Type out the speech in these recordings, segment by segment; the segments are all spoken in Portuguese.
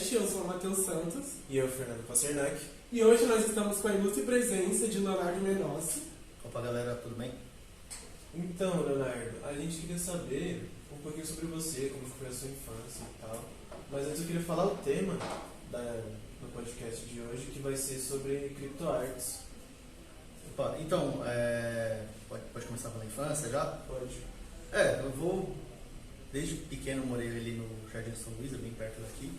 Podcast. Eu sou o Matheus Santos. E eu, Fernando Pasternak. E hoje nós estamos com a ilustre presença de Leonardo Menossi. Opa, galera, tudo bem? Então, Leonardo, a gente queria saber um pouquinho sobre você, como foi a sua infância e tal. Mas antes eu queria falar o tema do podcast de hoje, que vai ser sobre criptoartes. Opa, então, pode começar pela infância já? Pode. Eu vou... Desde pequeno eu morei ali no Jardim São Luís, bem perto daqui.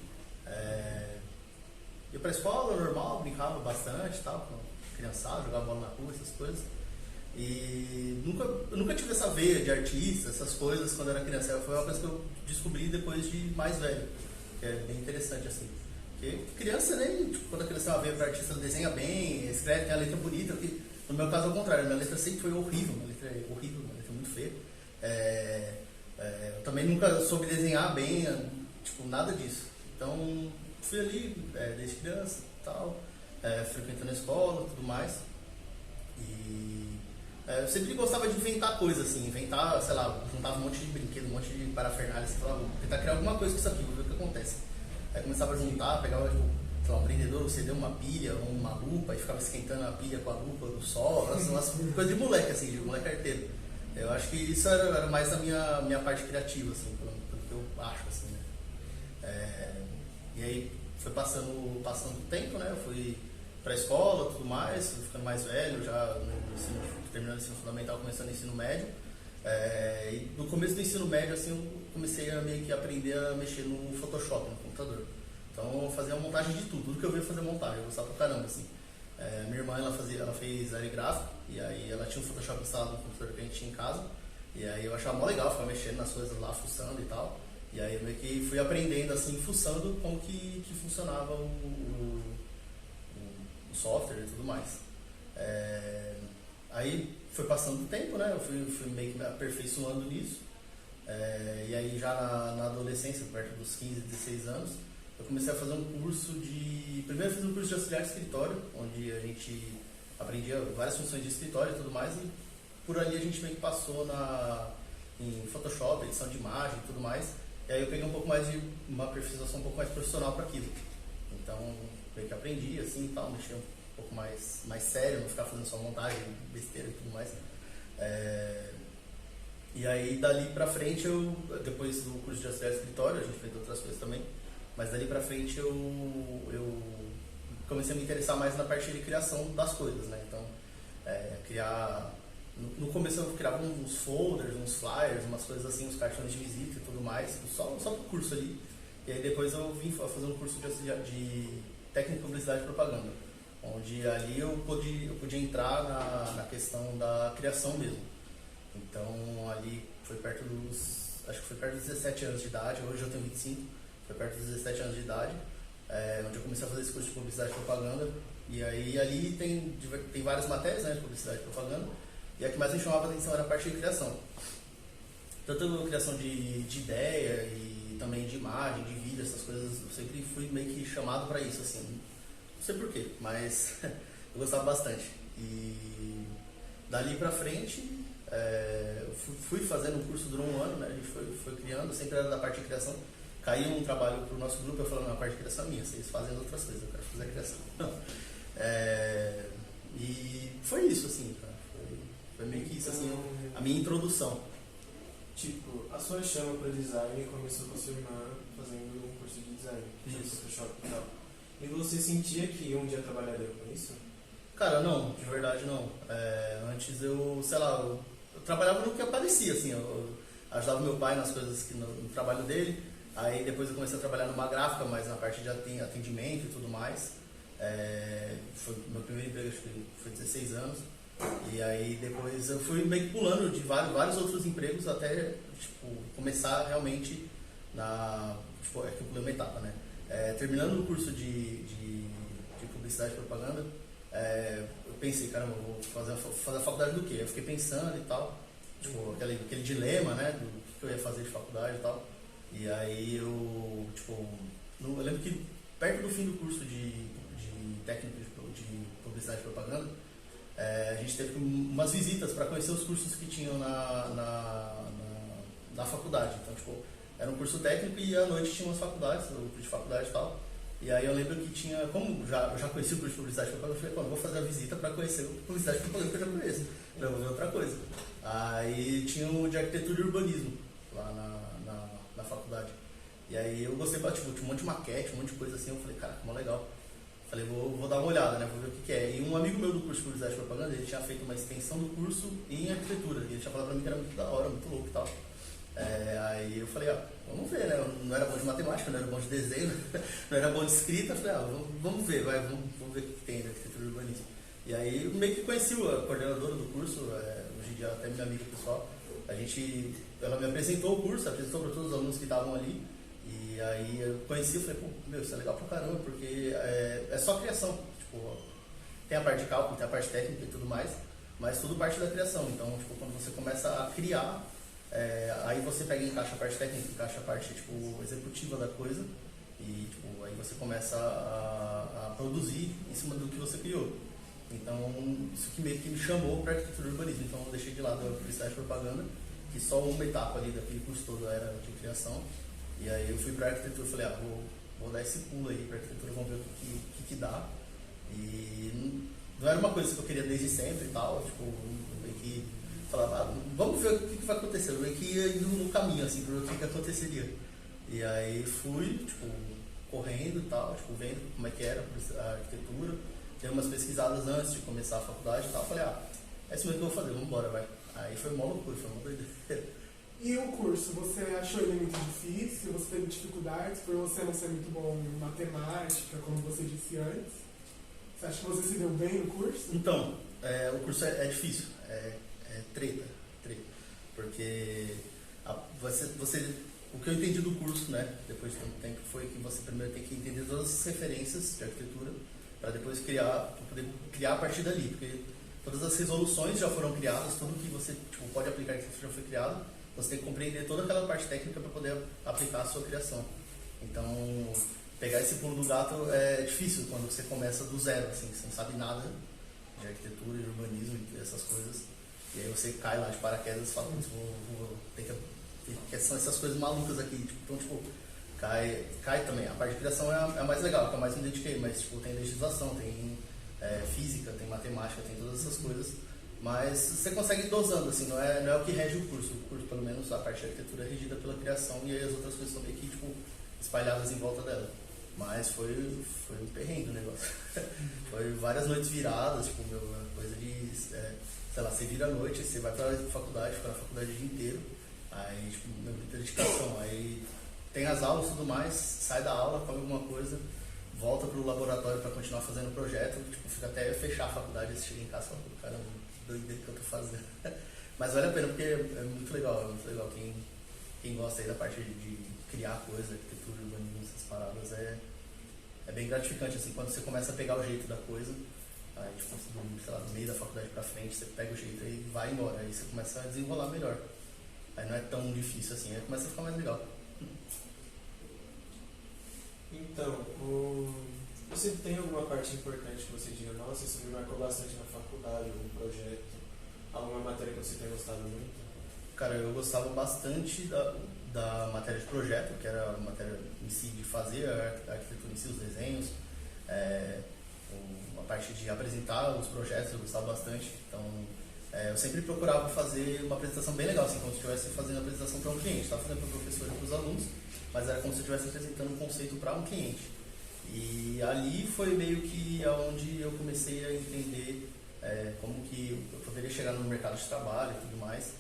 Ia pra escola, normal, brincava bastante e tal, com criançada, jogava bola na rua, essas coisas. E nunca tive essa veia de artista, essas coisas, quando eu era criança. Foi uma coisa que eu descobri depois de mais velho, que é bem interessante, assim. Porque criança, né, tipo, quando a criança é uma veia para artista, ela desenha bem, escreve, tem a letra bonita. Porque, no meu caso, ao contrário, minha letra sempre foi horrível, minha letra é horrível, minha letra é muito feia. Eu também nunca soube desenhar bem, tipo, nada disso. Então, fui ali desde criança e tal, frequentando a escola e tudo mais. E eu sempre gostava de inventar coisas, assim, inventar, sei lá, juntava um monte de brinquedo, um monte de parafernália, assim, falava, vou tentar criar alguma coisa com isso aqui, vou ver o que acontece. Aí começava a juntar, pegava, tipo, sei lá, um prendedor, você deu uma pilha ou uma lupa, e ficava esquentando a pilha com a lupa do sol, umas coisas de moleque, assim, de moleque arteiro. Eu acho que isso era mais a minha parte criativa, assim, pelo que eu acho, assim, né. E aí foi passando o tempo, né, eu fui pra escola, tudo mais, fui ficando mais velho, já terminando o ensino fundamental, começando o ensino médio. E no começo do ensino médio, assim, eu comecei a meio que aprender a mexer no Photoshop, no computador. Então eu fazia a montagem de tudo que eu via fazer montagem, eu gostava pra caramba, assim. Minha irmã, ela fez área gráfica, e aí ela tinha um Photoshop instalado no computador que a gente tinha em casa, e aí eu achava mó legal ficar mexendo nas coisas lá, fuçando e tal. E aí eu meio que fui aprendendo, assim, fuçando como que funcionava o software e tudo mais. Aí foi passando o tempo, né? Eu fui meio que me aperfeiçoando nisso. E aí já na adolescência, perto dos 15, 16 anos, eu comecei a fazer um curso de... Primeiro eu fiz um curso de auxiliar de escritório, onde a gente aprendia várias funções de escritório e tudo mais, e por ali a gente meio que passou em Photoshop, edição de imagem e tudo mais. E aí eu peguei um pouco mais de uma aperfeiçoação um pouco mais profissional para aquilo. Então, meio que aprendi assim e tal, mexer um pouco mais sério, não ficar fazendo só montagem, besteira e tudo mais. E aí dali pra frente depois do curso de auxiliar de escritório, a gente fez outras coisas também, mas dali pra frente eu comecei a me interessar mais na parte de criação das coisas, né? Então, criar... No começo eu criava uns folders, uns flyers, umas coisas assim, uns cartões de visita e tudo mais, só pro curso ali. E aí depois eu vim fazer um curso de técnica de publicidade e propaganda, onde ali eu podia entrar na questão da criação mesmo. Então ali acho que foi perto dos 17 anos de idade, hoje eu tenho 25, foi perto dos 17 anos de idade, onde eu comecei a fazer esse curso de publicidade e propaganda. E aí ali tem várias matérias, né, de publicidade e propaganda, e a que mais me chamava a atenção era a parte de criação. Tanto a criação de ideia e também de imagem, de vídeo, essas coisas, eu sempre fui meio que chamado para isso, assim. Não sei porquê, mas eu gostava bastante. E dali pra frente, eu fui fazendo um curso, durou um ano, né? A gente foi criando, sempre era da parte de criação. Caiu um trabalho pro nosso grupo, eu falei, não, a parte de criação é minha, vocês fazem outras coisas, eu quero fazer a criação. E foi isso, assim, cara. Foi meio que isso, assim, a minha introdução. Tipo, a sua chama para design começou com a sua irmã fazendo um curso de design, de Photoshop e tal. E você sentia que um dia trabalharia com isso? Cara, não, de verdade não. Antes eu trabalhava no que aparecia, assim, eu ajudava meu pai nas coisas no trabalho dele. Aí depois eu comecei a trabalhar numa gráfica, mas na parte de atendimento e tudo mais. Foi meu primeiro emprego, acho que foi 16 anos. E aí depois eu fui meio que pulando de vários outros empregos até, tipo, começar realmente é que eu pulei uma etapa, né? Terminando o curso de publicidade e propaganda, eu pensei, caramba, eu vou fazer a faculdade do quê? Eu fiquei pensando e tal, tipo, aquele dilema, né, do que eu ia fazer de faculdade e tal. E aí eu lembro que perto do fim do curso de técnico de publicidade e propaganda, a gente teve umas visitas para conhecer os cursos que tinham na faculdade. Então, tipo, era um curso técnico e à noite tinha umas faculdades, o curso de faculdade e tal. E aí eu lembro que tinha, como eu já conheci o curso de publicidade e propaganda, eu falei, pô, eu vou fazer a visita para conhecer o publicidade e propaganda que eu já conheço. Eu vou ver outra coisa. Aí tinha o de arquitetura e urbanismo lá na faculdade. E aí eu gostei, tipo, tinha um monte de maquete, um monte de coisa assim, eu falei, cara, que mó legal. Falei, vou dar uma olhada, né, vou ver o que é. E um amigo meu do curso de publicidade e propaganda, ele tinha feito uma extensão do curso em arquitetura. E ele tinha falado pra mim que era muito da hora, muito louco e tal. Aí eu falei, vamos ver, né? Eu não era bom de matemática, não era bom de desenho, não era bom de escrita. Eu falei, vamos ver, vamos ver o que tem de arquitetura e urbanismo. E aí eu meio que conheci a coordenadora do curso, hoje em dia até minha amiga pessoal. Ela me apresentou o curso, apresentou para todos os alunos que estavam ali. E aí eu conheci e falei, pô, meu, isso é legal pra caramba, porque é só criação. Tipo, tem a parte de cálculo, tem a parte técnica e tudo mais, mas tudo parte da criação. Então, tipo, quando você começa a criar, aí você pega e encaixa a parte técnica, encaixa a parte tipo, executiva da coisa e tipo, aí você começa a produzir em cima do que você criou. Então, isso que meio que me chamou para arquitetura e urbanismo. Então, eu deixei de lado a publicidade e propaganda, que só uma etapa ali daquele curso todo era de criação. E aí eu fui para arquitetura e falei, vou dar esse pulo aí para arquitetura, vamos ver o que dá. E não era uma coisa que eu queria desde sempre e tal, tipo, meio que falava, vamos ver o que vai acontecer. Eu meio que ia indo no caminho, assim, para ver o que aconteceria. E aí fui, tipo, correndo e tal, tipo, vendo como é que era a arquitetura. Dei umas pesquisadas antes de começar a faculdade e tal. Falei, é isso mesmo que eu vou fazer, vamos embora, vai. Aí foi mó loucura, foi mó doideira. E o curso, você achou ele muito difícil? Você teve dificuldades por você não ser muito bom em matemática, como você disse antes? Você acha que você se deu bem no curso? Então, o curso é difícil, é treta. Porque o que eu entendi do curso, né, depois de tanto tempo, foi que você primeiro tem que entender todas as referências de arquitetura para depois poder criar a partir dali. Porque todas as resoluções já foram criadas, tudo que você tipo, pode aplicar em arquitetura já foi criado. Você tem que compreender toda aquela parte técnica para poder aplicar a sua criação. Então, pegar esse pulo do gato é difícil quando você começa do zero, assim, você não sabe nada de arquitetura, de urbanismo e essas coisas. E aí você cai lá de paraquedas e fala, que são essas coisas malucas aqui. Então, tipo, cai também. A parte de criação é a mais legal, que eu mais me identifiquei, mas tipo, tem legislação, tem física, tem matemática, tem todas essas coisas. Mas você consegue ir dosando, assim, não é o que rege o curso. O curso, pelo menos, a parte de arquitetura é regida pela criação e aí as outras coisas são meio que, tipo, espalhadas em volta dela. Mas foi um perrengue o negócio. Foi várias noites viradas, tipo, coisa de, sei lá, você vira à noite, você vai pra faculdade, fica na faculdade o dia inteiro. Aí, tipo, muita dedicação. Aí tem as aulas e tudo mais, sai da aula, come alguma coisa, volta pro laboratório para continuar fazendo o projeto, tipo, fica até fechar a faculdade, você chega em casa e fala, caramba, doideira que eu tô fazendo. Mas vale a pena porque é muito legal quem gosta aí da parte de criar coisa, arquitetura, urbanismo, essas paradas, é bem gratificante, assim, quando você começa a pegar o jeito da coisa, aí tipo, sei lá, do meio da faculdade pra frente, você pega o jeito e vai embora, aí você começa a desenrolar melhor. Aí não é tão difícil assim, aí começa a ficar mais legal. Então, você tem alguma parte importante que você diga, nossa, isso me marcou bastante na faculdade, algum projeto, alguma matéria que você tenha gostado muito? Cara, eu gostava bastante da matéria de projeto, que era a matéria em si de fazer a arquitetura em si, os desenhos, a parte de apresentar os projetos, eu gostava bastante. Então, eu sempre procurava fazer uma apresentação bem legal, assim, como se estivesse fazendo a apresentação para um cliente. Estava fazendo para o professor e para os alunos, mas era como se eu estivesse apresentando um conceito para um cliente. E ali foi meio que onde eu comecei a entender como que eu poderia chegar no mercado de trabalho e tudo mais,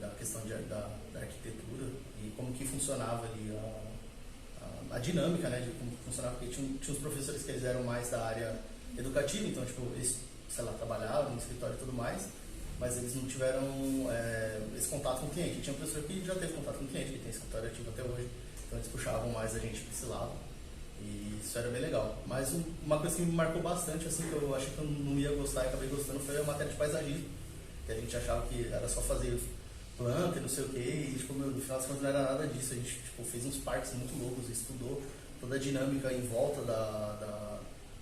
da questão da arquitetura e como que funcionava ali a dinâmica, né, de como funcionava, porque tinha os professores que eles eram mais da área educativa, então tipo, eles, sei lá, trabalhavam no escritório e tudo mais, mas eles não tiveram esse contato com o cliente. E tinha um professor que já teve contato com o cliente, que tem escritório ativo até hoje, então eles puxavam mais a gente para esse lado. E isso era bem legal. Mas uma coisa que me marcou bastante, assim, que eu achei que eu não ia gostar e acabei gostando, foi a matéria de paisagismo. Que a gente achava que era só fazer planta e não sei o que, e tipo, no final das contas não era nada disso. A gente tipo, fez uns parques muito loucos, estudou toda a dinâmica em volta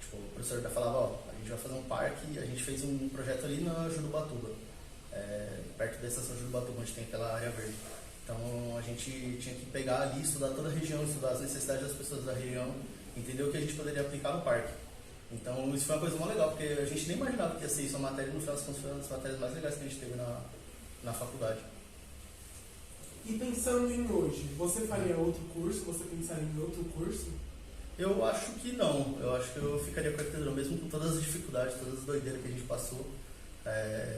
tipo, o professor falava, a gente vai fazer um parque, e a gente fez um projeto ali na Jurubatuba, perto da estação Jurubatuba, onde tem aquela área verde. Então a gente tinha que pegar ali, estudar toda a região, estudar as necessidades das pessoas da região entender o que a gente poderia aplicar no parque. Então isso foi uma coisa muito legal, porque a gente nem imaginava que ia ser isso uma matéria, e no final das contas foi uma das matérias mais legais que a gente teve na faculdade. E pensando em hoje, você faria outro curso? Você pensaria em outro curso? Eu acho que não. Eu acho que eu ficaria com a arquitetura, mesmo com todas as dificuldades, todas as doideiras que a gente passou.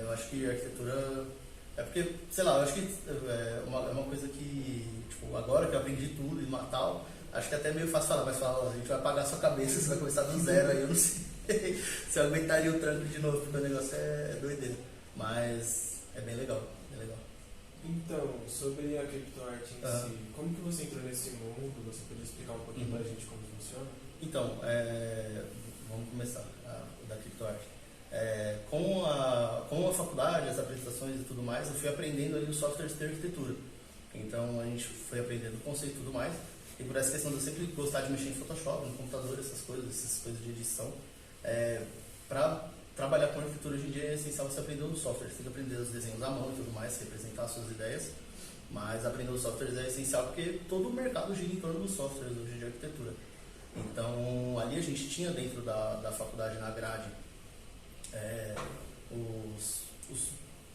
Eu acho que a arquitetura... É porque, sei lá, eu acho que é uma coisa que, tipo, agora que eu aprendi tudo e tal, acho que até é meio fácil falar, mas falar, a gente vai apagar a sua cabeça, você vai começar do zero, aí eu não sei se eu aguentaria o tranco de novo, porque o negócio é doideira. Mas é bem legal, bem legal. Então, sobre a criptoarte em si, como que você entrou nesse mundo? Você podia explicar um pouquinho pra gente como funciona? Então, vamos começar da criptoarte. Com a faculdade, as apresentações e tudo mais, eu fui aprendendo ali os softwares de arquitetura. Então, a gente foi aprendendo o conceito e tudo mais. E por essa questão de eu sempre gostar de mexer em Photoshop, no computador, essas coisas de edição, para trabalhar com arquitetura hoje em dia é essencial você aprender os softwares. Você tem que aprender os desenhos à mão e tudo mais, representar as suas ideias. Mas aprender os softwares é essencial porque todo o mercado gira em torno dos softwares hoje de arquitetura. Então, ali a gente tinha dentro da faculdade, na grade,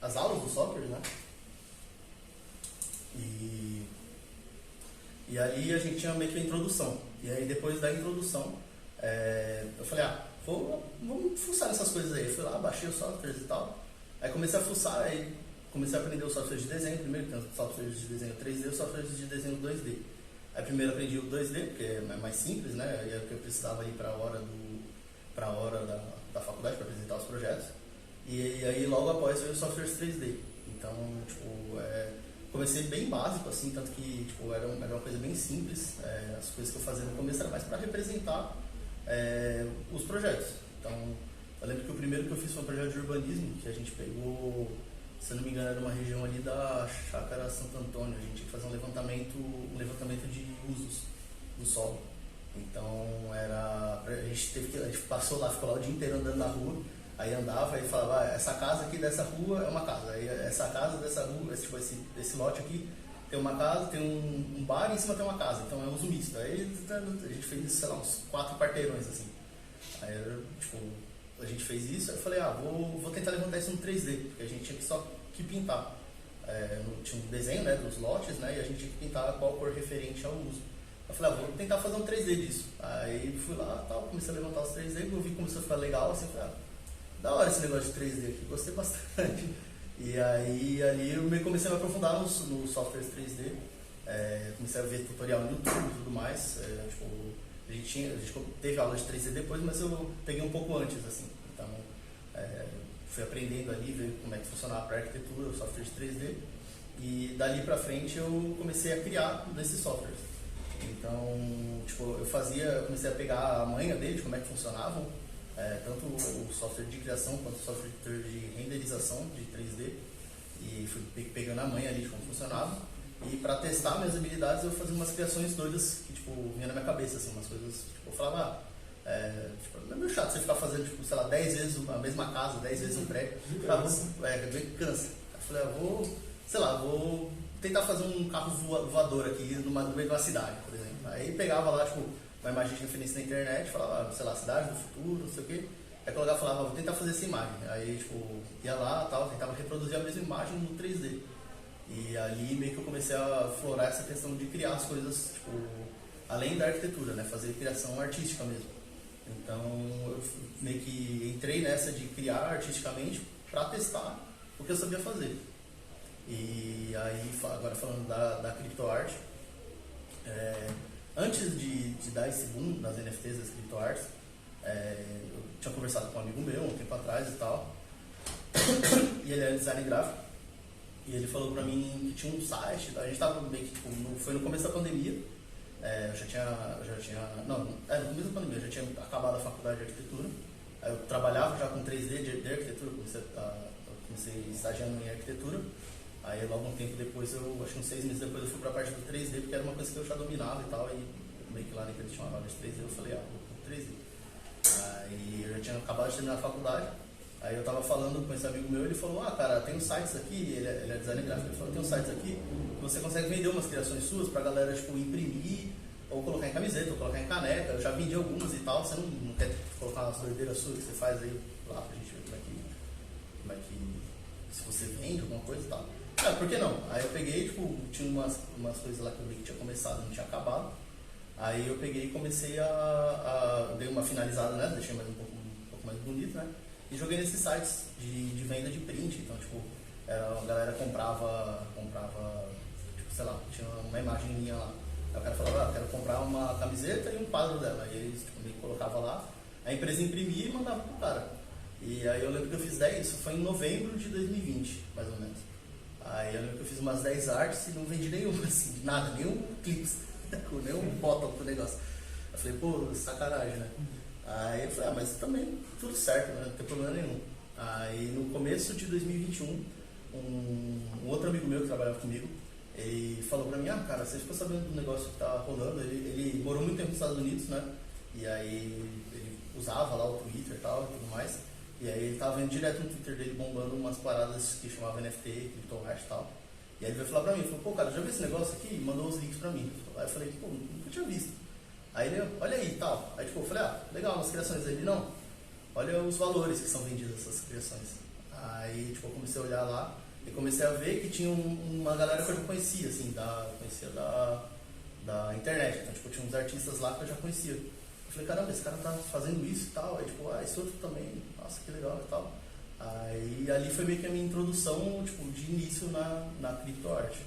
as aulas do software, né? E ali a gente tinha meio que a introdução. E aí depois da introdução, eu falei, vamos fuçar nessas coisas aí. Eu fui lá, baixei os softwares e tal. Aí comecei a fuçar, aí comecei a aprender os softwares de desenho. Primeiro tem os softwares de desenho 3D e os softwares de desenho 2D. Aí primeiro aprendi o 2D, porque é mais simples, né? E é o que eu precisava ali para a hora da faculdade, para apresentar os projetos. E aí logo após veio os softwares 3D. Então, tipo, comecei bem básico, assim, tanto que tipo, era uma coisa bem simples. As coisas que eu fazia no começo era mais para representar os projetos. Então, eu lembro que o primeiro que eu fiz foi um projeto de urbanismo, que a gente pegou, se eu não me engano, era uma região ali da Chácara Santo Antônio. A gente tinha que fazer um levantamento de usos do solo. Então, a gente passou lá, ficou lá o dia inteiro andando na rua. Aí andava e falava, essa casa aqui dessa rua é uma casa. Aí essa casa dessa rua, esse lote aqui tem uma casa, tem um bar e em cima tem uma casa. Então é uso misto. Aí a gente fez, sei lá, uns 4 quarteirões assim. Aí tipo, a gente fez isso, aí eu falei, vou tentar levantar isso no 3D, porque a gente tinha só que pintar. Tinha um desenho, né, dos lotes, né, e a gente tinha que pintar qual cor referente ao uso. Eu falei, vou tentar fazer um 3D disso. Aí fui lá, comecei a levantar os 3D, eu vi que começou a ficar legal, assim, falei, da hora esse negócio de 3D aqui, gostei bastante. E aí ali eu comecei a me aprofundar nos softwares 3D, comecei a ver tutorial no YouTube e tudo mais. A gente teve aula de 3D depois, mas eu peguei um pouco antes, assim. Então, fui aprendendo ali, ver como é que funcionava para arquitetura, os softwares 3D. E dali pra frente eu comecei a criar desses softwares. Então, tipo, eu comecei a pegar a manha dele, de como é que funcionavam. Tanto o software de criação quanto o software de renderização de 3D, e fui pegando a manha ali de como funcionava, e para testar minhas habilidades eu fazia umas criações doidas que tipo, vinha na minha cabeça, assim, umas coisas, tipo, eu falava, não é meio chato você ficar fazendo, tipo, sei lá, 10 vezes a mesma casa, 10 vezes um prédio, cansa. Eu falei, vou tentar fazer um carro voador aqui no meio de uma cidade, por exemplo. Aí pegava lá, tipo, uma imagem de referência na internet, falava, sei lá, cidade do futuro, não sei o quê. Aí colocava e falava, vou tentar fazer essa imagem. Aí, tipo, ia lá tal, tentava reproduzir a mesma imagem no 3D. E ali meio que eu comecei a florar essa questão de criar as coisas, tipo, além da arquitetura, né? Fazer criação artística mesmo. Então, eu meio que entrei nessa de criar artisticamente para testar o que eu sabia fazer. E aí, agora falando da criptoarte, antes de dar esse boom nas NFTs, das criptoartes, eu tinha conversado com um amigo meu um tempo atrás e tal, e ele é design gráfico, e ele falou pra mim que tinha um site, a gente tava meio que, tipo, foi no começo da pandemia, no começo da pandemia eu já tinha acabado a faculdade de arquitetura, aí eu trabalhava já com 3D de arquitetura, comecei estagiando em arquitetura. Aí logo um tempo depois, acho que uns 6 meses depois, eu fui pra parte do 3D, porque era uma coisa que eu já dominava e tal, e meio que lá naquele tinha uma aula de 3D, eu falei, vou pro 3D. Aí eu já tinha acabado de terminar a faculdade, aí eu tava falando com esse amigo meu, ele falou, cara, tem uns sites aqui, ele é designer gráfico, ele falou, tem uns sites aqui, que você consegue vender umas criações suas pra galera, tipo, imprimir, ou colocar em camiseta, ou colocar em caneca. Eu já vendi algumas e tal. Você não quer colocar umas doideiras suas que você faz aí lá pra gente ver como é que se você vende alguma coisa e tal. Ah, por que não? Aí eu peguei, tipo, tinha umas coisas lá que eu vi que tinha começado, não tinha acabado. Aí eu peguei e comecei dei uma finalizada, né? Deixei mais um pouco mais bonito, né? E joguei nesses sites de venda de print. Então, tipo, a galera comprava, tipo, sei lá, tinha uma imagem minha lá. Aí o cara falava, quero comprar uma camiseta e um quadro dela. Aí eles, tipo, me colocava lá, a empresa imprimia e mandava pro cara. E aí eu lembro que eu fiz 10, isso foi em novembro de 2020, mais ou menos. Aí eu lembro que eu fiz umas 10 artes e não vendi nenhuma, assim, de nada, nenhum clipe, nenhum botão pro negócio. Eu falei, pô, sacanagem, né? Aí eu falei, mas também tudo certo, né? Não tem problema nenhum. Aí no começo de 2021, um outro amigo meu que trabalhava comigo, ele falou pra mim, cara, você ficou sabendo do negócio que tá rolando? Ele morou muito tempo nos Estados Unidos, né? E aí ele usava lá o Twitter e tal e tudo mais. E aí ele tava vendo direto no Twitter dele bombando umas paradas que chamavam NFT, CryptoHash e tal. E aí ele veio falar pra mim, falou, pô, cara, já viu esse negócio aqui? E mandou os links pra mim. Aí eu falei, pô, nunca tinha visto. Aí ele, olha aí e tal. Aí tipo, eu falei, legal, umas criações. Aí ele, não, olha os valores que são vendidos essas criações. Aí tipo, eu comecei a olhar lá e comecei a ver que tinha uma galera que eu já conhecia, assim, conhecia da internet. Então, tipo, tinha uns artistas lá que eu já conhecia. Eu falei, caramba, esse cara tá fazendo isso e tal. Aí, tipo, esse outro também, nossa, que legal e tal. Aí, ali foi meio que a minha introdução, tipo, de início na criptoarte.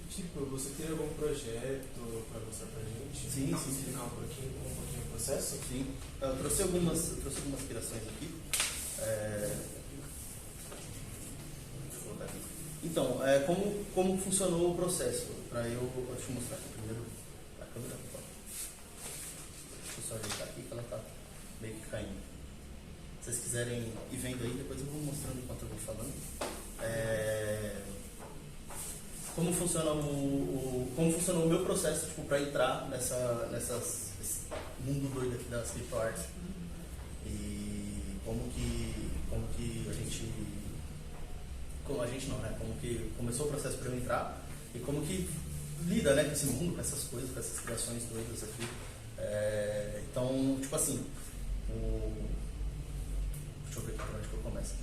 Tipo, você tem algum projeto pra mostrar pra gente? Sim. Explicar um pouquinho o processo? Sim. Eu trouxe algumas criações aqui. Deixa eu colocar aqui. Então, como funcionou o processo? Deixa eu mostrar aqui primeiro a câmera. Deixa eu só ajeitar aqui que ela tá meio que caindo. Se vocês quiserem ir vendo aí, depois eu vou mostrando enquanto eu vou falando. Como funcionou o meu processo, tipo, para entrar nesse mundo doido aqui das criptoartes. E como que começou o processo para eu entrar e como que lida, né, com esse mundo, com essas coisas, com essas criações doidas aqui. Então, tipo assim, deixa eu ver aqui por onde que eu começo.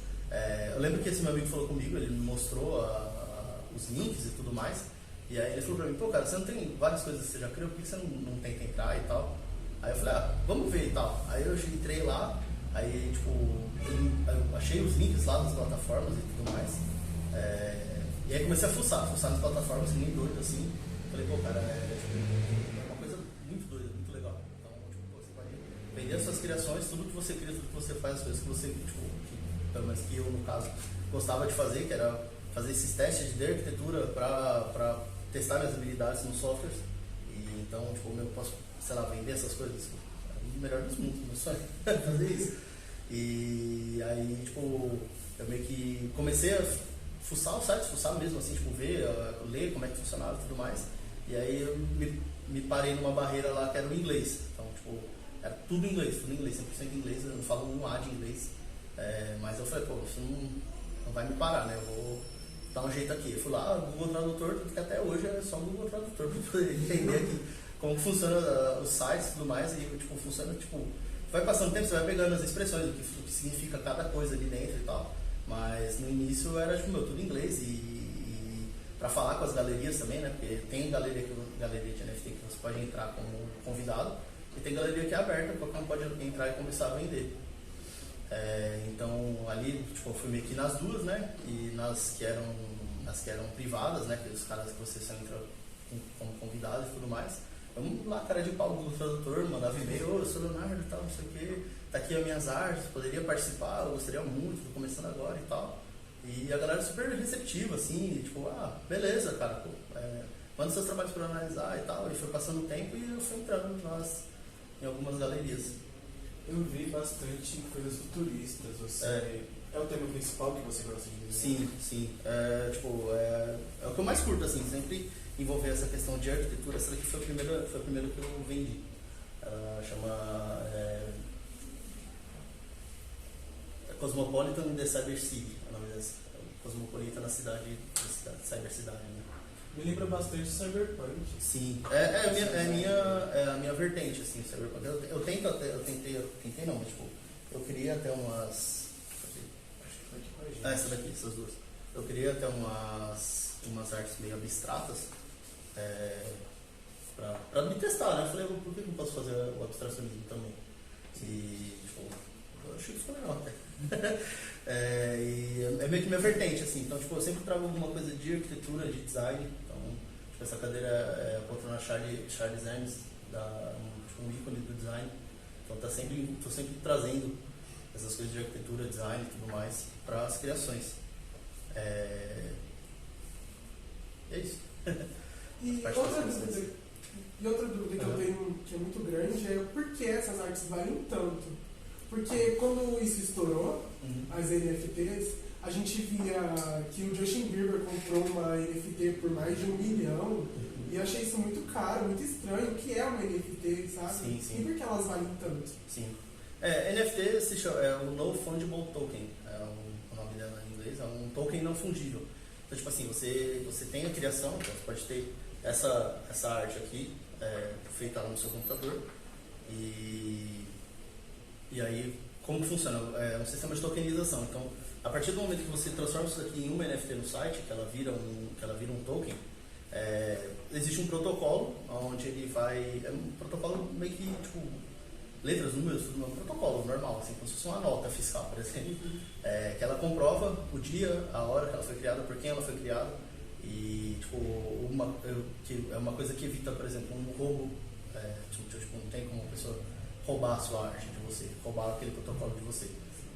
Eu lembro que esse meu amigo falou comigo, ele me mostrou os links e tudo mais, e aí ele falou pra mim, pô, cara, você não tem várias coisas que você já criou, por que você não tenta entrar e tal? Aí eu falei, vamos ver e tal. Aí eu entrei lá, aí tipo, eu achei os links lá das plataformas e tudo mais, e aí comecei a fuçar nas plataformas, assim, meio doido assim. Falei, pô, cara, é uma coisa muito doida, muito legal. Então, tipo, você pode vender as suas criações, tudo que você cria, tudo que você faz, as coisas que você, tipo, pelo menos que eu, no caso, gostava de fazer, que era fazer esses testes de arquitetura para testar minhas habilidades nos softwares. E então, tipo, eu posso, sei lá, vender essas coisas. É o melhor dos mundos, meu sonho fazer isso. E aí, tipo, eu meio que comecei a fuçar o site, fuçar mesmo, assim, tipo, ler como é que funcionava e tudo mais. E aí eu me parei numa barreira lá que era o inglês. Então, tipo, era tudo em inglês, 100% inglês, eu não falo um A de inglês. Mas eu falei, pô, isso não vai me parar, né? Eu vou dar um jeito aqui. Eu fui lá, Google Tradutor, tanto que até hoje é só Google Tradutor para poder entender aqui como funciona os sites e tudo mais. E, tipo, funciona, tipo, vai passando tempo, você vai pegando as expressões, o que significa cada coisa ali dentro e tal. Mas no início era, tipo, tudo em inglês e para falar com as galerias também, né? Porque tem galeria de NFT que você pode entrar como convidado e tem galeria que é aberta, qualquer um pode entrar e começar a vender. Então ali, tipo, eu fui meio que nas duas, né? E nas que eram privadas, né? Que os caras que você só entra como convidado e tudo mais. Vamos lá, cara de pau, Google Tradutor, mandava e-mail, eu sou Leonardo e tal, não sei o que, tá aqui as minhas artes, poderia participar, eu gostaria muito, tô começando agora e tal. E a galera super receptiva, assim, tipo, beleza, cara, pô, manda seus trabalhos pra eu analisar e tal. E foi passando o tempo e eu fui entrando em algumas galerias. Eu vi bastante coisas futuristas, é o tema principal que você gosta de ver? Sim. É o que eu mais curto, assim, sempre envolver essa questão de arquitetura. Essa daqui foi a primeira que eu vendi. Ela chama Cosmopolitan in the Cyber City, é o nome dessa. Cosmopolita na cidade Cyber Cidade, né? Me lembra bastante Cyberpunk. Sim, é a minha vertente, assim, Cyberpunk. Eu tentei não, mas tipo, eu queria até umas. Acho que foi aqui com a gente. Essa daqui, essas duas. Eu queria até umas artes meio abstratas pra me testar, né? Eu falei, por que eu não posso fazer o abstracionismo também? E, tipo, eu achei que ficou legal até. E é meio que minha vertente, assim. Então, tipo, eu sempre trago alguma coisa de arquitetura, de design. Então, tipo, essa cadeira é a poltrona Charles Hermes, tipo, um ícone do design. Então, tô sempre trazendo essas coisas de arquitetura, design e tudo mais para as criações. É isso. E outra dúvida que eu tenho, que é muito grande, é por que essas artes valem tanto? Porque quando isso estourou, as NFTs, a gente via que o Justin Bieber comprou uma NFT por mais de 1 milhão, e eu achei isso muito caro, muito estranho. O que é uma NFT, sabe? Sim. E por que elas valem tanto? Sim. NFT se chama, é o No Fungible Token, o nome dela em inglês, é um token não fungível. Então, tipo assim, você tem a criação, então você pode ter essa arte aqui, feita lá no seu computador, e aí, como funciona? É um sistema de tokenização. Então, a partir do momento que você transforma isso aqui em uma NFT no site, que ela vira um token, existe um protocolo onde ele vai... É um protocolo meio que, tipo, letras, números, tudo um protocolo normal, assim, como se fosse uma nota fiscal, por exemplo. Que ela comprova o dia, a hora que ela foi criada, por quem ela foi criada, e, tipo, é uma coisa que evita, por exemplo, um roubo. Tipo, não tem como uma pessoa roubar a sua arte de você, roubar aquele protocolo de você.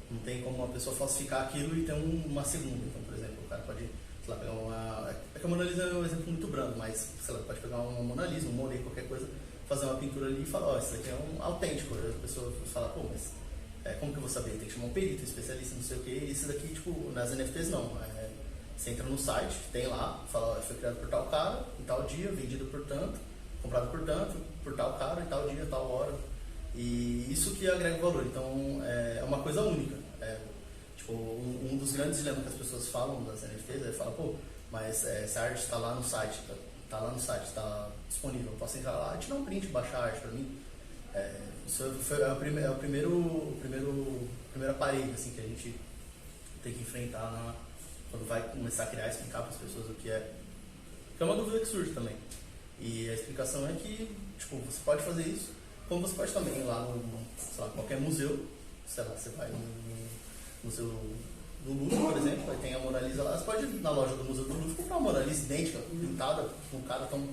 Não tem como uma pessoa falsificar aquilo e ter uma segunda. Então, por exemplo, o cara pode, sei lá, pegar uma... É que a Mona Lisa é um exemplo muito brando, mas, sei lá, pode pegar uma Mona Lisa, um Monet, qualquer coisa, fazer uma pintura ali e falar, isso aqui é um autêntico. Aí a pessoa fala, pô, mas como que eu vou saber? Tem que chamar um perito, um especialista, não sei o quê. E isso daqui, tipo, nas NFTs não. Você entra no site, tem lá, fala, foi criado por tal cara, em tal dia, vendido por tanto, comprado por tanto, por tal cara, em tal dia, tal hora. E isso que agrega valor. Então, é uma coisa única. Tipo, um dos grandes dilemas que as pessoas falam das NFTs falam, pô, mas essa arte está lá no site, está disponível, eu posso entrar lá e tirar um print, baixar a arte para mim. Isso foi a primeira parede assim, que a gente tem que enfrentar quando vai começar a criar, explicar para as pessoas o que é. Que é uma dúvida que surge também. E a explicação é que, tipo, você pode fazer isso, como você pode também ir lá no, sei lá, qualquer museu, sei lá, você vai no Museu do Louvre, por exemplo, aí tem a Mona Lisa lá, você pode ir na loja do Museu do Louvre e comprar uma Mona Lisa idêntica, pintada, com um cara tão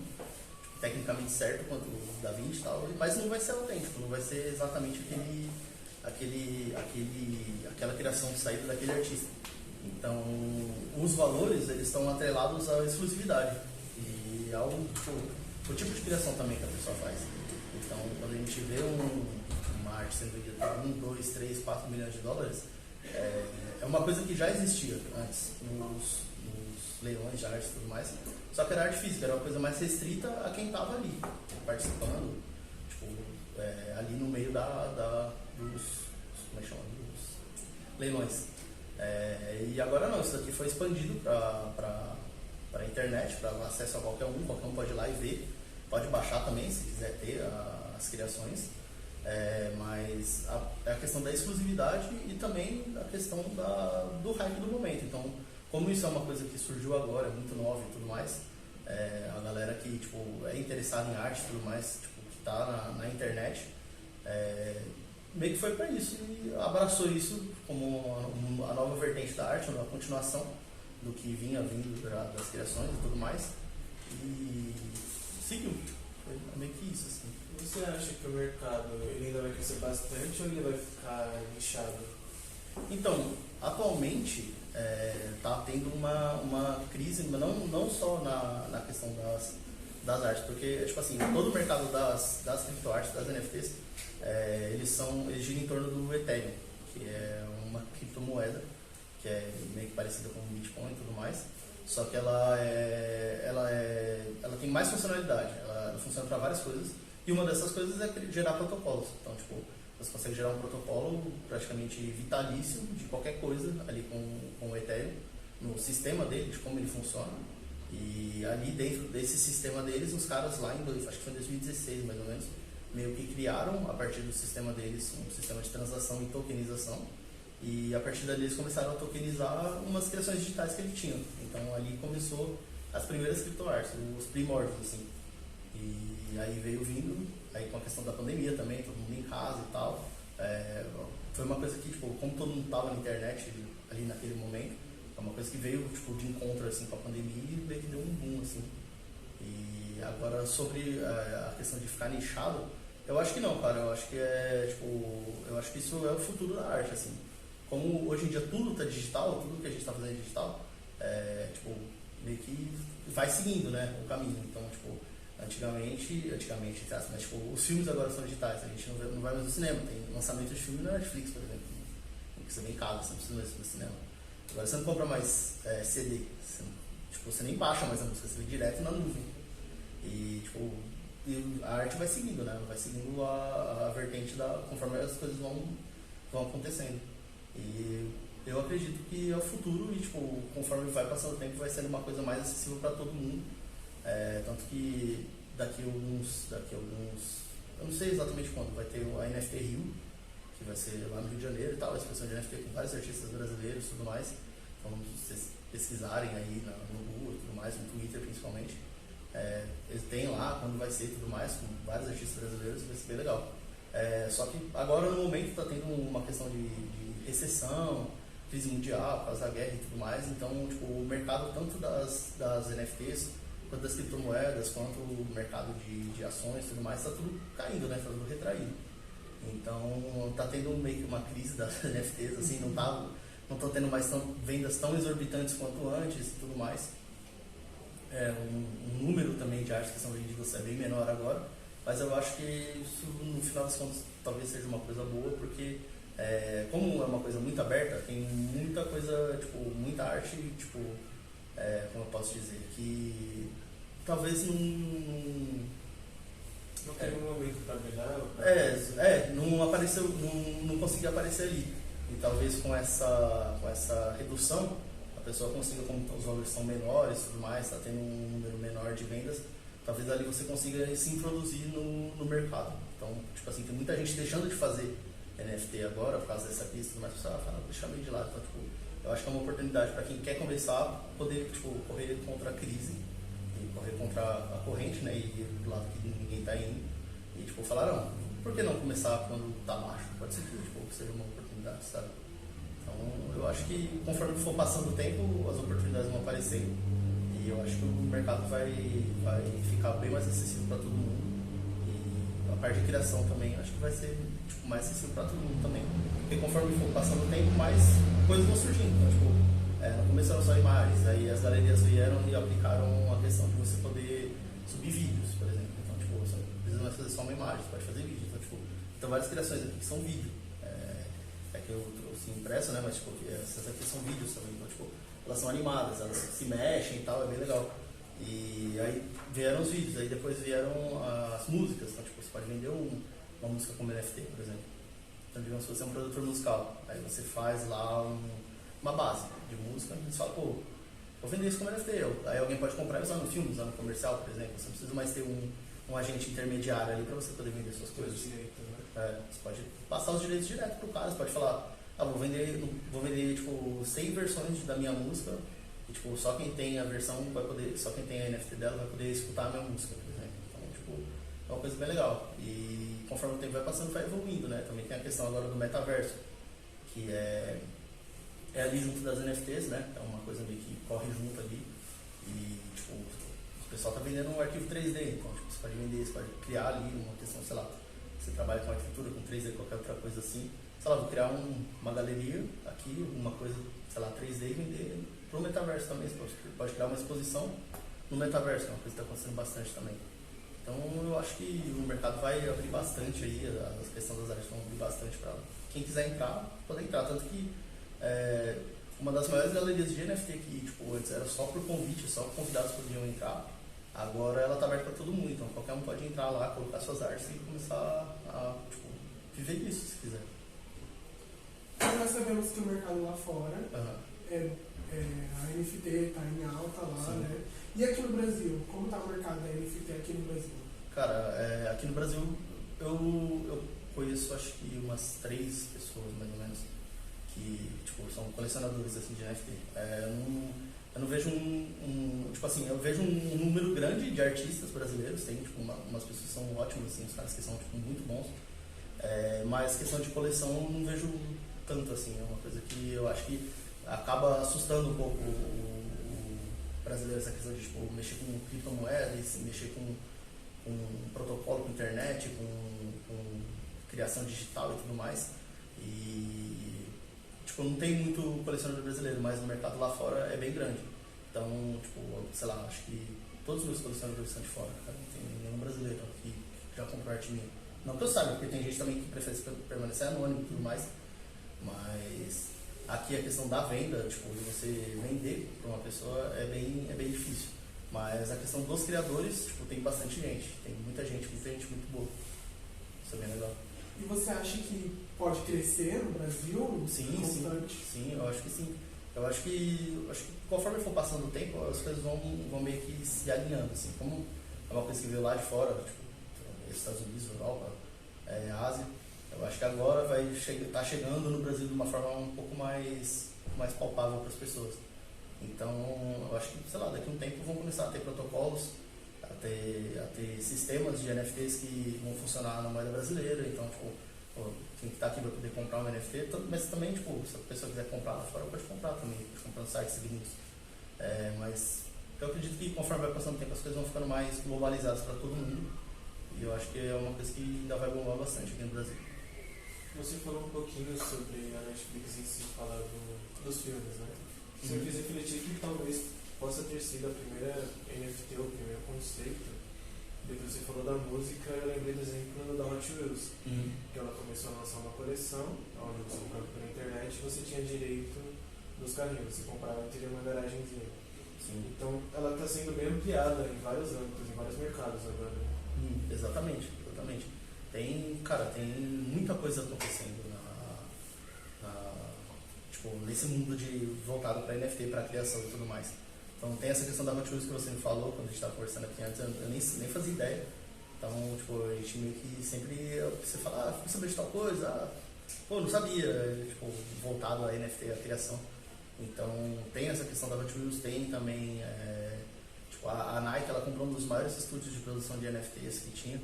tecnicamente certo quanto o Da Vinci e tal, mas não vai ser autêntico, não vai ser exatamente aquela criação saída daquele artista. Então, os valores, eles estão atrelados à exclusividade e ao o tipo de criação também que a pessoa faz. Então, quando a gente vê uma arte sendo vendida por 1, 2, 3, 4 milhões de dólares, é uma coisa que já existia antes nos leilões de arte e tudo mais, só que era arte física, era uma coisa mais restrita a quem estava ali, participando, tipo, ali no meio dos, como é que chama? Dos leilões. E agora não, isso aqui foi expandido para a internet, para acesso a qualquer um pode ir lá e ver, pode baixar também se quiser ter as criações. Mas a questão da exclusividade e também a questão do hype do momento. Então, como isso é uma coisa que surgiu agora, muito nova e tudo mais, a galera que tipo, é interessada em arte e tudo mais, tipo, que está na internet, meio que foi para isso e abraçou isso como a nova vertente da arte, uma continuação do que vinha vindo das criações e tudo mais, e seguiu. Foi meio que isso, assim. Você acha que o mercado ele ainda vai crescer bastante ou ele vai ficar nichado? Então, atualmente está tendo uma crise, não só na questão das artes, porque tipo assim, todo o mercado das criptoartes, das NFTs, eles giram em torno do Ethereum, que é uma criptomoeda que é meio que parecida com o Bitcoin e tudo mais, só que ela tem mais funcionalidade, ela funciona para várias coisas. E uma dessas coisas é gerar protocolos. Então, tipo, você consegue gerar um protocolo praticamente vitalício de qualquer coisa ali com o Ethereum, no sistema dele, de como ele funciona. E ali dentro desse sistema deles, os caras lá acho que foi em 2016 mais ou menos, meio que criaram a partir do sistema deles um sistema de transação e tokenização. E a partir dali eles começaram a tokenizar umas criações digitais que eles tinham. Então ali começou as primeiras criptoartes, os primórdios, assim. E aí veio vindo, aí com a questão da pandemia também, todo mundo em casa e tal. Foi uma coisa que, tipo, como todo mundo estava na internet ali naquele momento, é uma coisa que veio, tipo, de encontro, assim, com a pandemia e meio que deu um boom, assim. E agora, sobre a questão de ficar nichado, eu acho que não, cara. Eu acho que eu acho que isso é o futuro da arte, assim. Como hoje em dia tudo está digital, tudo que a gente está fazendo é digital, meio que vai seguindo, né, o caminho. Então, tipo, antigamente, mas, tipo, os filmes agora são digitais, a gente não vai mais no cinema. Tem lançamento de filme na Netflix, por exemplo, tem que ser bem caro, você não precisa mais ir no cinema. Agora você não compra mais CD, você nem baixa mais a música, você vê direto na nuvem. E, tipo, a arte vai seguindo, né, vai seguindo a vertente conforme as coisas vão acontecendo. E eu acredito que é o futuro e, tipo, conforme vai passando o tempo, vai sendo uma coisa mais acessível para todo mundo. Tanto que daqui a alguns, eu não sei exatamente quando, vai ter a NFT Rio, que vai ser lá no Rio de Janeiro e tal, a exposição de NFT com vários artistas brasileiros e tudo mais. Então, se vocês pesquisarem aí no Google e tudo mais, no Twitter principalmente, eles têm lá quando vai ser e tudo mais, com vários artistas brasileiros, vai ser bem legal. Só que agora no momento está tendo uma questão de recessão, crise mundial, por causa da guerra e tudo mais, então, tipo, o mercado tanto das NFTs, quanto das criptomoedas, quanto o mercado de ações e tudo mais, está tudo caindo, né? Está tudo retraído. Então, está tendo meio que uma crise das NFTs, assim, não estão tendo mais vendas tão exorbitantes quanto antes e tudo mais. Um número também de artes que são vendidas é bem menor agora, mas eu acho que isso, no final das contas, talvez seja uma coisa boa, porque como é uma coisa muito aberta, tem muita coisa, tipo, muita arte, tipo, como eu posso dizer, que talvez não teve um momento para brilhar. não apareceu, não conseguia aparecer ali. E talvez com essa redução, a pessoa consiga, como os valores são menores e tudo mais, está tendo um número menor de vendas, talvez ali você consiga se introduzir no mercado. Então, tipo assim, tem muita gente deixando de fazer NFT agora, por causa dessa crise, mas você fala, deixa meio de lado. Então, tipo, eu acho que é uma oportunidade para quem quer começar, poder, tipo, correr contra a crise e correr contra a corrente, né, e ir do lado que ninguém está indo. E, tipo, falaram, por que não começar quando está baixo? Pode ser que, tipo, seja uma oportunidade, sabe? Então, eu acho que conforme for passando o tempo, as oportunidades vão aparecendo. E eu acho que o mercado vai ficar bem mais acessível para todo mundo. E a parte de criação também, acho que vai ser, tipo, mais acessível para todo mundo também. Porque conforme for passando o tempo, mais coisas vão surgindo. Então, tipo, não começaram só imagens, aí as galerias vieram e aplicaram a questão de você poder subir vídeos, por exemplo. Então, tipo, você não precisa mais fazer só uma imagem, você pode fazer vídeo. Então, tipo, tem várias criações aqui que são vídeo. Que eu trouxe impresso, né? Mas, tipo, essas aqui são vídeos também. Então, tipo, elas são animadas, elas se mexem e tal, é bem legal. E aí vieram os vídeos, aí depois vieram as músicas. Então, tipo, você pode vender uma música como NFT, por exemplo. Então, digamos que você é um produtor musical, aí você faz lá uma base de música e você fala, pô, vou vender isso como NFT. Aí alguém pode comprar e usar no filme, usar no comercial, por exemplo. Você não precisa mais ter um agente intermediário ali para você poder vender suas coisas. Você pode passar os direitos direto pro cara, você pode falar, vou vender tipo 100 versões da minha música e, tipo, só quem tem a versão vai poder, só quem tem a NFT dela vai poder escutar a minha música, por exemplo. Então, tipo, é uma coisa bem legal. E conforme o tempo vai passando, vai evoluindo, né? Também tem a questão agora do metaverso, que é ali junto das NFTs, né? É uma coisa meio que corre junto ali e, tipo, o pessoal tá vendendo um arquivo 3D, então, tipo, você pode vender, você pode criar ali uma questão, sei lá, você trabalha com arquitetura, com 3D, qualquer outra coisa assim, sei lá, vou criar uma galeria aqui, uma coisa, sei lá, 3D e vender pro metaverso também. Você pode criar uma exposição no metaverso, que é uma coisa que está acontecendo bastante também. Então, eu acho que o mercado vai abrir bastante aí, as questões das artes vão abrir bastante para quem quiser entrar, poder entrar. Tanto que uma das maiores galerias de NFT que, tipo, antes era só por convite, só convidados podiam entrar, agora ela está aberta para todo mundo, então qualquer um pode entrar lá, colocar suas artes e começar a, tipo, viver disso, se quiser. Nós sabemos que o mercado lá fora, a NFT está em alta lá, sim, né? E aqui no Brasil, como está o mercado da NFT aqui no Brasil? Cara, aqui no Brasil eu conheço acho que umas 3 pessoas mais ou menos que tipo, são colecionadores assim, de NFT. Eu não vejo tipo assim, eu vejo um número grande de artistas brasileiros, tem tipo, umas pessoas que são ótimas, assim, os caras que são tipo, muito bons, mas questão de coleção eu não vejo tanto assim, é uma coisa que eu acho que acaba assustando um pouco o brasileiro, essa questão de tipo, mexer com criptomoedas, mexer com protocolo, com internet, com criação digital e tudo mais. E tipo, não tem muito colecionador brasileiro, mas no mercado lá fora é bem grande. Então, tipo, sei lá, acho que todos os meus colecionadores são de fora, cara. Não tem nenhum brasileiro que já comprou arte minha. Não que eu saiba, porque tem gente também que prefere permanecer anônimo e tudo mais. Mas aqui a questão da venda, tipo, de você vender para uma pessoa é bem difícil. Mas a questão dos criadores, tipo, tem bastante gente. Tem muita gente muito boa. Isso é bem legal. E você acha que pode crescer no Brasil? Sim, eu acho que sim. Eu acho que conforme for passando o tempo, as coisas vão meio que se alinhando, assim. Como é uma coisa que veio lá de fora, tipo, Estados Unidos, Europa, Ásia, eu acho que agora vai tá chegando no Brasil de uma forma um pouco mais palpável para as pessoas. Então, eu acho que, sei lá, daqui a um tempo vão começar a ter protocolos, a ter sistemas de NFTs que vão funcionar na moeda brasileira. Então, tipo, quem está aqui vai poder comprar um NFT, mas também, tipo, se a pessoa quiser comprar lá fora, pode comprar também, pode comprar nos sites gringos. Mas eu acredito que conforme vai passando o tempo, as coisas vão ficando mais globalizadas para todo mundo. E eu acho que é uma coisa que ainda vai bombar bastante aqui no Brasil. Você falou um pouquinho sobre a Netflix em si, falar dos filmes, né? Você me fez refletir que talvez possa ter sido a primeira NFT, o primeiro conceito. Depois você falou da música, eu lembrei do exemplo da Hot Wheels, que ela começou a lançar uma coleção, onde você comprava pela internet e você tinha direito dos carrinhos, você comprava e teria uma garagenzinha. Sim. Então ela está sendo bem ampliada em vários âmbitos, em vários mercados agora. Exatamente. Tem muita coisa acontecendo tipo, nesse mundo voltado para NFT, para criação e tudo mais. Então tem essa questão da Hot Wheels que você me falou quando a gente estava conversando aqui antes, eu nem fazia ideia. Então, tipo, a gente meio que sempre, você fala, fica sabendo de tal coisa, não sabia, tipo, voltado a NFT, a criação. Então tem essa questão da Hot Wheels, tem também, tipo, a Nike, ela comprou um dos maiores estúdios de produção de NFTs que tinha,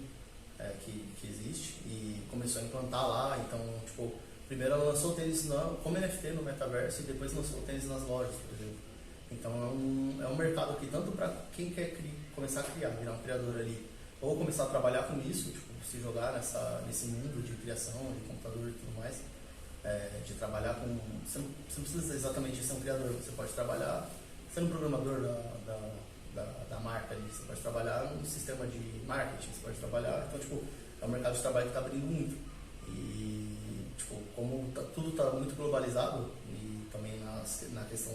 que existe, e começou a implantar lá. Então, tipo, primeiro ela lançou o tênis como NFT no metaverso e depois lançou o tênis nas lojas, por exemplo. Então é um mercado aqui tanto para quem quer começar a criar, virar um criador ali, ou começar a trabalhar com isso, tipo, se jogar nesse mundo de criação, de computador e tudo mais, de trabalhar com... Você não precisa exatamente ser um criador, você pode trabalhar sendo um programador da marca ali, você pode trabalhar no sistema de marketing, você pode trabalhar... Então, tipo, é um mercado de trabalho que está abrindo muito. E, tipo, como tudo está muito globalizado, e também na questão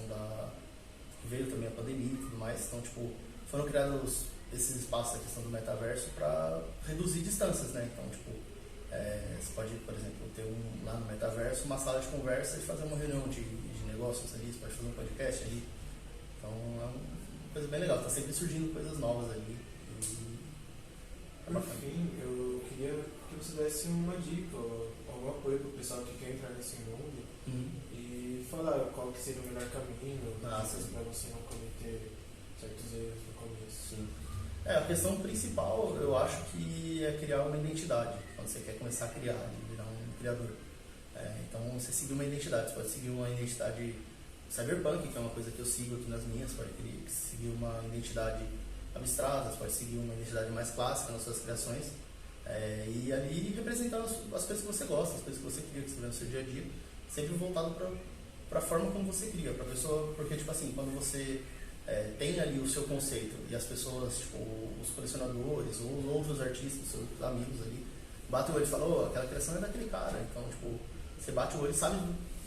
veio também a pandemia e tudo mais, então, tipo, foram criados esses espaços, a questão do metaverso, para reduzir distâncias, né? Então, tipo, você pode, por exemplo, ter lá no metaverso uma sala de conversa e fazer uma reunião de negócios ali, você pode fazer um podcast ali. Então, é uma coisa bem legal, tá sempre surgindo coisas novas ali. Por fim, eu queria que você desse uma dica, ou algum apoio para o pessoal que quer entrar nesse mundo e falar qual que seria o melhor caminho para você não cometer certos erros no começo. Sim. A questão principal, eu acho que é criar uma identidade, quando você quer começar a criar, virar um criador. Então, você seguir uma identidade, você pode seguir uma identidade cyberpunk, que é uma coisa que eu sigo aqui nas minhas, você pode seguir uma identidade abstrata, você pode seguir uma identidade mais clássica nas suas criações, e ali representando as coisas que você gosta, as coisas que você cria, que você vê no seu dia a dia, sempre voltado para a forma como você cria, para a pessoa, porque, tipo assim, quando você tem ali o seu conceito e as pessoas, tipo, os colecionadores ou os outros artistas, seus amigos ali, batem o olho e falam, aquela criação é daquele cara. Então, tipo, você bate o olho e sabe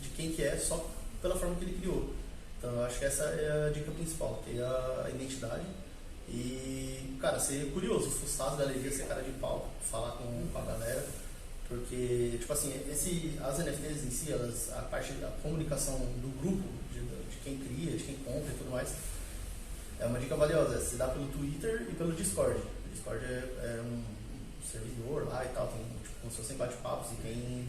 de quem que é só pela forma que ele criou. Então, eu acho que essa é a dica principal, ter a identidade e, cara, ser curioso, fuçar as galerias, ser cara de pau, falar com a galera, porque, tipo assim, as NFTs em si, a parte da comunicação do grupo, de quem cria, de quem compra e tudo mais, é uma dica valiosa, se dá pelo Twitter e pelo Discord. O Discord é um servidor lá e tal, tem tipo, como se fossem bate-papos e tem...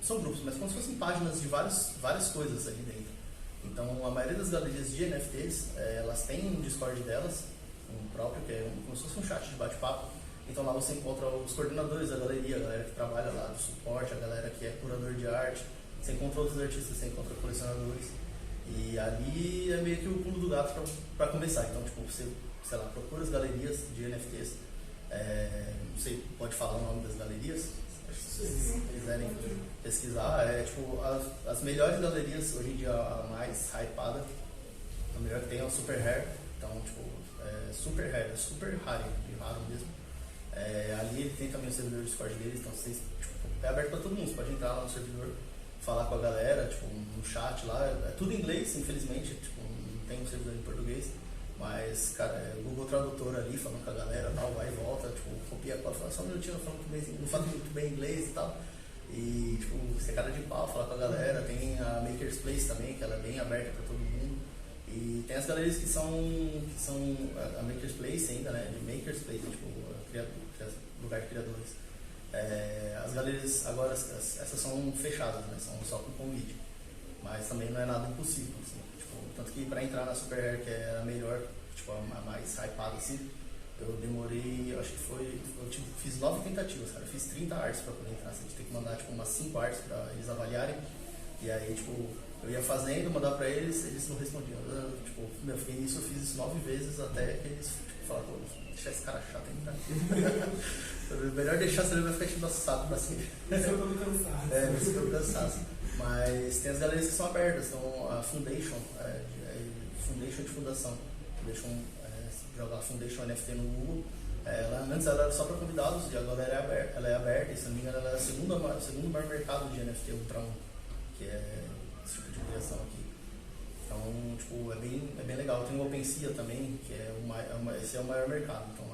são grupos, mas como se fossem páginas de várias coisas ali dentro. Então, a maioria das galerias de NFTs, elas têm um Discord delas, um próprio, que é como se fosse um chat de bate-papo. Então, lá você encontra os coordenadores da galeria, a galera que trabalha lá do suporte, a galera que é curador de arte. Você encontra outros artistas, você encontra colecionadores. E ali é meio que o pulo do gato para começar. Então, tipo, você, sei lá, procura as galerias de NFTs. Não sei, pode falar o nome das galerias? Se vocês quiserem pesquisar, tipo, as melhores galerias hoje em dia, a mais hypada, a melhor que tem é o Super Rare. Então, tipo, Super Rare, é super raro, de raro mesmo. Ali ele tem também o servidor Discord dele, então vocês, tipo, é aberto para todo mundo, você pode entrar lá no servidor, falar com a galera, tipo, no chat lá, é tudo em inglês, infelizmente, tipo, não tem um servidor em português, mas, cara, o Google Tradutor ali, falando com a galera, tal, vai e volta, tipo, copia, pode falar só um minutinho, não falo muito bem inglês e tal, e, tipo, você é cara de pau, falar com a galera, tem a Maker's Place também, que ela é bem aberta para todo mundo, e tem as galerias que são a Maker's Place ainda, né, de Maker's Place, tipo, lugar de criadores. As galerias agora, essas são fechadas, né? São só com convite, mas também não é nada impossível, assim. Tipo, tanto que para entrar na Super Rare, que era a melhor, tipo, a mais hypada, assim, eu demorei, eu acho que eu tipo, fiz 9 tentativas, cara, eu fiz 30 artes para poder entrar, assim, a gente tem que mandar tipo, umas 5 artes para eles avaliarem, e aí, tipo, eu ia fazendo, mandar para eles não respondiam. Tipo, eu fiz isso 9 vezes até que eles falaram, pô, deixa esse cara chato entrar. Melhor deixar, senão ele vai ficar enchendo nosso saco pra cima. Mas eu tô cansado. Mas eu tô cansado. Mas tem as galerias que são abertas, então a Foundation, Foundation de fundação. Jogar Foundation NFT no Google. Antes ela era só para convidados e agora ela é aberta, e se não me engano ela é o segundo maior mercado de NFT Ultra 1, que é esse tipo de criação aqui. Então, tipo, é bem legal. Tem o OpenSea também, que esse é o maior mercado. Então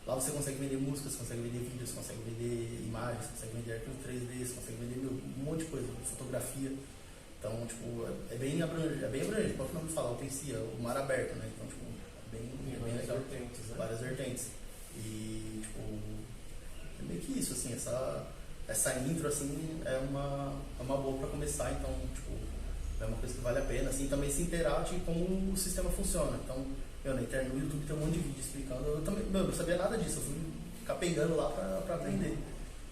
lá você consegue vender músicas, consegue vender vídeos, consegue vender imagens, consegue vender arquivo 3D, consegue vender um monte de coisa, fotografia. Então, tipo, é bem abrangente, pode não falar, OpenSea, o mar aberto, né? Então, tipo, é bem legal. Vertentes, né? Várias vertentes. E, tipo, é meio que isso, assim, essa intro, assim, é uma boa pra começar, então, tipo, é uma coisa que vale a pena, assim, também se inteirar de como o sistema funciona. Então, na internet, no YouTube tem um monte de vídeo explicando, eu também não sabia nada disso, eu fui capengando lá pra aprender.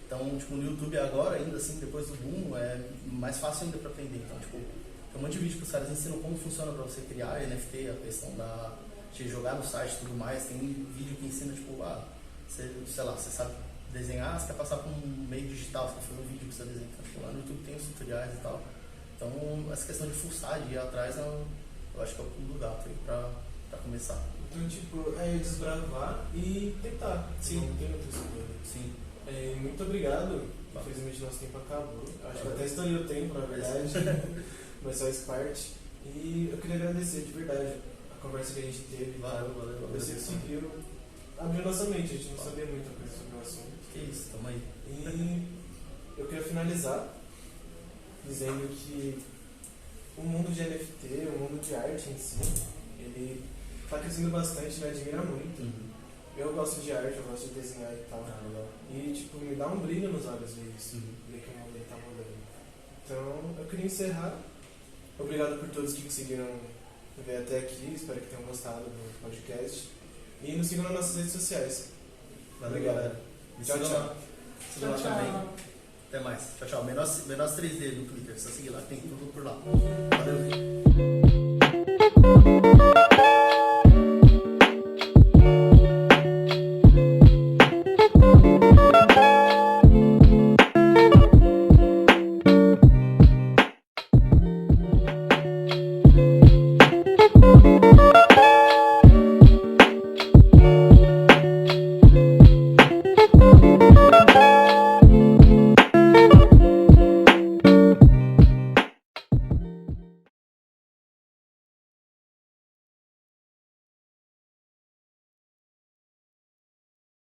Então, tipo, no YouTube agora, ainda assim, depois do boom, é mais fácil ainda pra aprender. Então, tipo, tem um monte de vídeo que os caras ensinam como funciona pra você criar NFT, a questão de jogar no site e tudo mais. Tem vídeo que ensina, tipo, você sabe desenhar, você quer passar por um meio digital, você quer fazer um vídeo que você desenha. Então, tipo, lá no YouTube tem os tutoriais e tal. Então, essa questão de fuçar, de ir atrás, eu acho que é o pulo do gato aí pra começar. Então, tipo, desbravar e tentar. Sim. Não tem outra escolha. Sim. Muito obrigado. Infelizmente nosso tempo acabou. Acho que até estourei o tempo, na verdade. Mas faz parte. E eu queria agradecer de verdade a conversa que a gente teve. Valeu. Você conseguiu abrir nossa mente, a gente não sabia muita coisa sobre o assunto. Que isso, tamo aí. E eu queria finalizar dizendo que o mundo de NFT, o mundo de arte em si, ele está crescendo bastante, me admira muito. Eu gosto de arte, eu gosto de desenhar e tal. E, tipo, me dá um brilho nos olhos ver isso, ver que o mundo está mudando. Então, eu queria encerrar. Obrigado por todos que conseguiram ver até aqui, espero que tenham gostado do podcast. E nos sigam nas nossas redes sociais. Valeu, galera. Tchau. Sigam lá também. Até mais. Tchau. Menos 3D no Twitter, só seguir lá, tem tudo por lá. Valeu.